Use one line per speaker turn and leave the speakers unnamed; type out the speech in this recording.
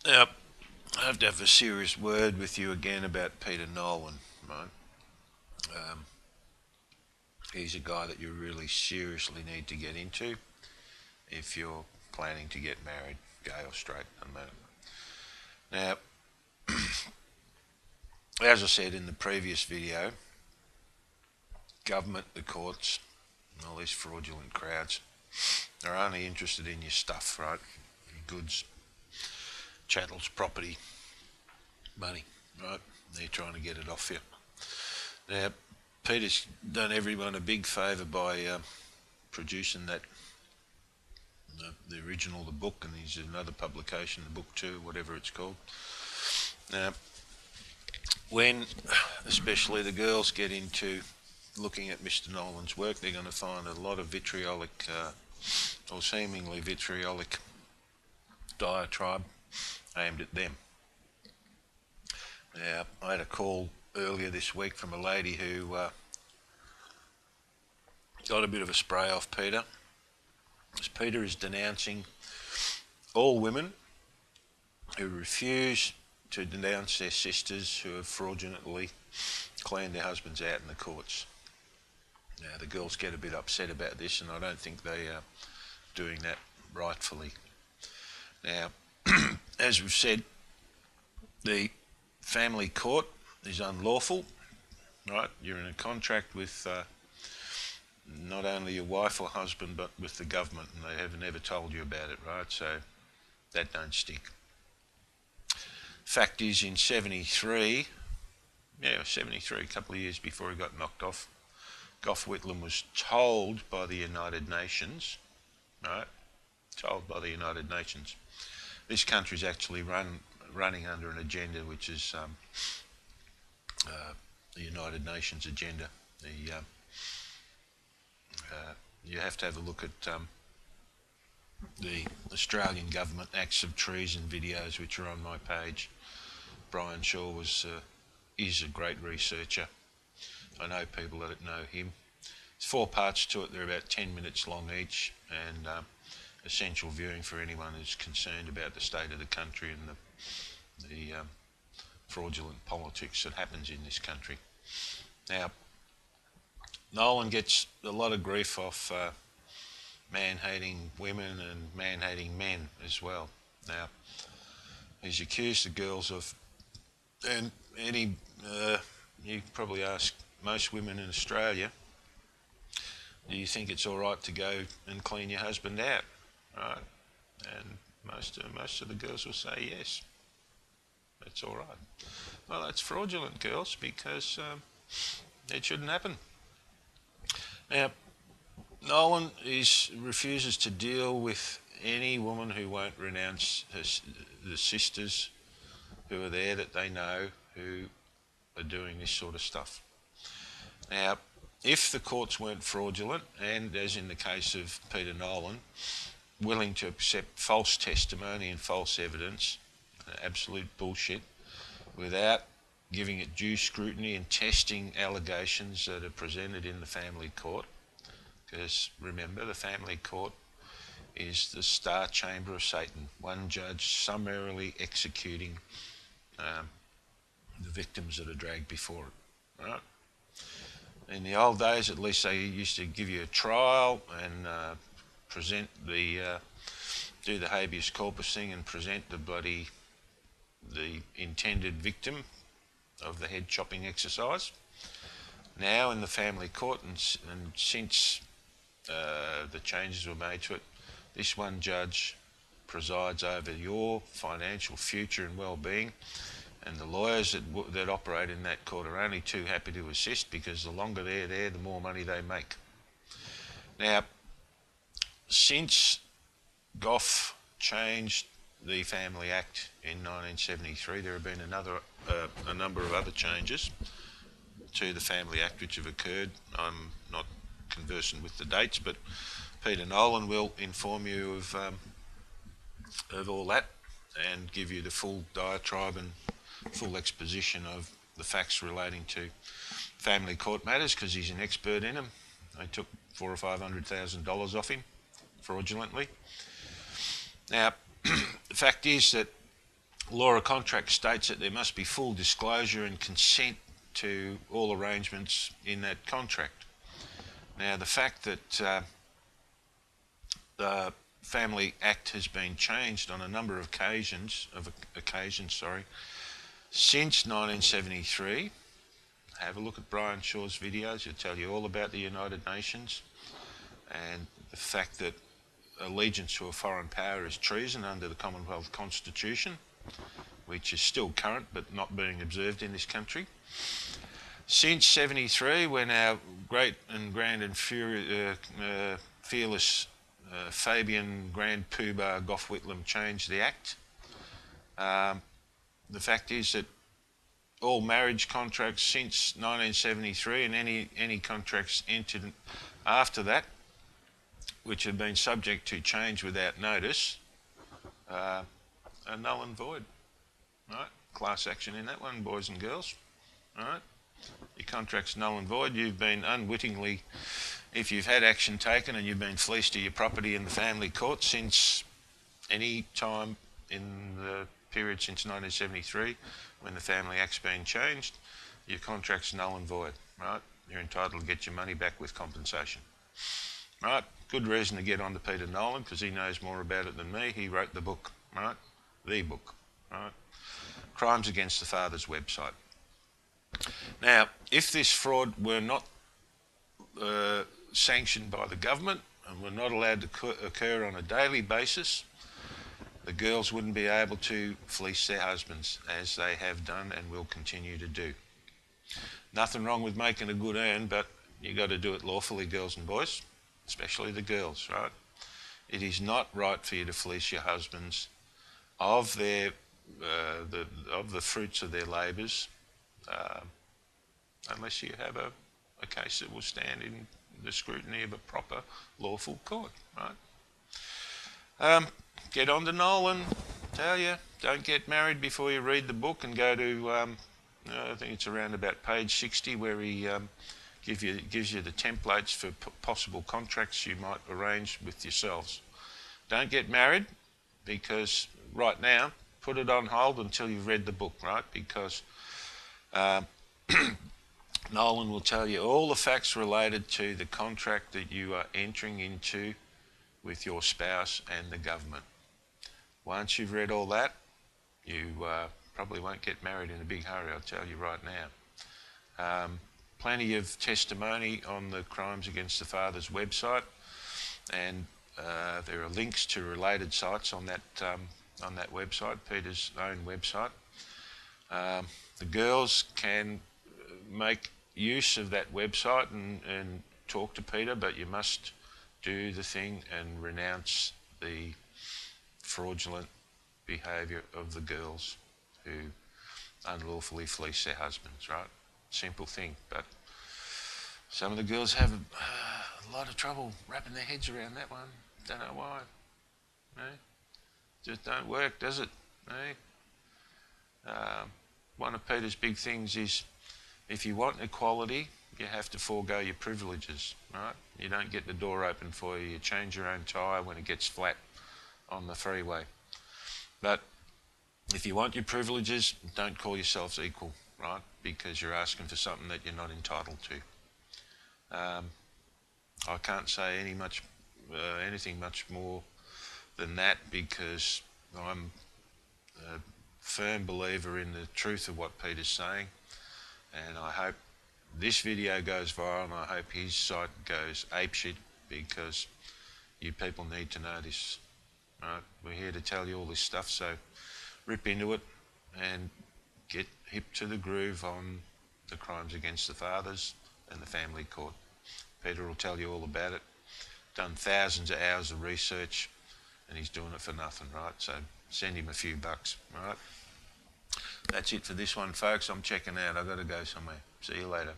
Now, I have to have a serious word with you again about Peter Nolan, right? Um, he's a guy that you really seriously need to get into if you're planning to get married, gay or straight, doesn't matter. Now, as I said in the previous video, government, the courts, and all these fraudulent crowds are only interested in your stuff, right? Your goods, chattels, property, money, right? They're trying to get it off you. Now, Peter's done everyone a big favour by producing that, the original, the book, and there's another publication, the book two, whatever it's called. Now, when especially the girls get into looking at Mr. Nolan's work, they're going to find a lot of vitriolic, or seemingly vitriolic diatribe aimed at them. Now, I had a call earlier this week from a lady who got a bit of a spray off Peter, as Peter is denouncing all women who refuse to denounce their sisters who have fraudulently cleaned their husbands out in the courts. Now, the girls get a bit upset about this, and I don't think they are doing that rightfully. Now, as we've said, the family court is unlawful, right? You're in a contract with not only your wife or husband, but with the government, and they have never told you about it, right? So that don't stick. Fact is, in 73, a couple of years before he got knocked off, Gough Whitlam was told by the United Nations, right? Told by the United Nations, this country's actually running under an agenda which is the United Nations agenda. You have to have a look at the Australian government acts of treason videos, which are on my page. Brian Shaw is a great researcher. I know people that know him. There's 4 parts to it. They're about 10 minutes long each, and essential viewing for anyone who's concerned about the state of the country and the fraudulent politics that happens in this country. Now, Nolan gets a lot of grief off man-hating women and man-hating men as well. Now, he's accused the girls of, and you probably ask most women in Australia, do you think it's all right to go and clean your husband out? Right? And most of the girls will say yes, that's all right. Well, that's fraudulent, girls, because it shouldn't happen. Now, Nolan refuses to deal with any woman who won't renounce the sisters who are there that they know who are doing this sort of stuff. Now, if the courts weren't fraudulent, and as in the case of Peter Nolan, willing to accept false testimony and false evidence, absolute bullshit, without giving it due scrutiny and testing allegations that are presented in the family court, because remember, the family court is the star chamber of Satan, one judge summarily executing the victims that are dragged before it. Right? In the old days, at least, they used to give you a trial and do the habeas corpus thing and present the intended victim of the head chopping exercise. Now in the family court, and since the changes were made to it, this one judge presides over your financial future and well-being, and the lawyers that operate in that court are only too happy to assist, because the longer they're there, the more money they make. Now, since Gough changed the Family Act in 1973, there have been a number of other changes to the Family Act which have occurred. I'm not conversant with the dates, but Peter Nolan will inform you of all that and give you the full diatribe and full exposition of the facts relating to family court matters, because he's an expert in them. They took $400,000 or $500,000 off him fraudulently. Now, the fact is that law of contract states that there must be full disclosure and consent to all arrangements in that contract. Now, the fact that the Family Act has been changed on a number of occasions, since 1973. Have a look at Brian Shaw's videos. He'll tell you all about the United Nations and the fact that allegiance to a foreign power is treason under the Commonwealth Constitution, which is still current but not being observed in this country. Since 73, when our great and grand and fearless Fabian Grand Poobah Gough Whitlam changed the Act, the fact is that all marriage contracts since 1973 and any contracts entered after that, which have been subject to change without notice, are null and void. Right? Class action in that one, boys and girls. Right? Your contract's null and void. You've been unwittingly, if you've had action taken and you've been fleeced of your property in the family court since any time in the period since 1973, when the Family Act's been changed, your contract's null and void. Right? You're entitled to get your money back with compensation. Right? Good reason to get on to Peter Nolan, because he knows more about it than me. He wrote the book, right? The book, right? Crimes Against the Fathers website. Now, if this fraud were not sanctioned by the government and were not allowed to occur on a daily basis, the girls wouldn't be able to fleece their husbands, as they have done and will continue to do. Nothing wrong with making a good earn, but you got to do it lawfully, girls and boys, especially the girls, right? It is not right for you to fleece your husbands of their of the fruits of their labours, unless you have a case that will stand in the scrutiny of a proper lawful court, right? Get on to Nolan. Tell you, don't get married before you read the book, and go to I think it's around about page 60 where he gives you the templates for possible contracts you might arrange with yourselves. Don't get married, because right now, put it on hold until you've read the book, right? Because Nolan will tell you all the facts related to the contract that you are entering into with your spouse and the government. Once you've read all that, you probably won't get married in a big hurry, I'll tell you right now. Plenty of testimony on the Crimes Against the Fathers website, and there are links to related sites on that website, Peter's own website. The girls can make use of that website and talk to Peter, but you must do the thing and renounce the fraudulent behaviour of the girls who unlawfully fleece their husbands, right? Simple thing, but some of the girls have a lot of trouble wrapping their heads around that one. Don't know why. No? Just don't work, does it? No? One of Peter's big things is, if you want equality, you have to forego your privileges, right? You don't get the door open for you. You change your own tyre when it gets flat on the freeway. But if you want your privileges, don't call yourselves equal, right? Because you're asking for something that you're not entitled to. I can't say anything much more than that, because I'm a firm believer in the truth of what Peter's saying, and I hope this video goes viral, and I hope his site goes apeshit, because you people need to know this. Right? We're here to tell you all this stuff, so rip into it and get hip to the groove on the Crimes Against the Fathers and the Family Court. Peter will tell you all about it. Done thousands of hours of research, and he's doing it for nothing, right? So send him a few bucks, all right? That's it for this one, folks. I'm checking out. I've got to go somewhere. See you later.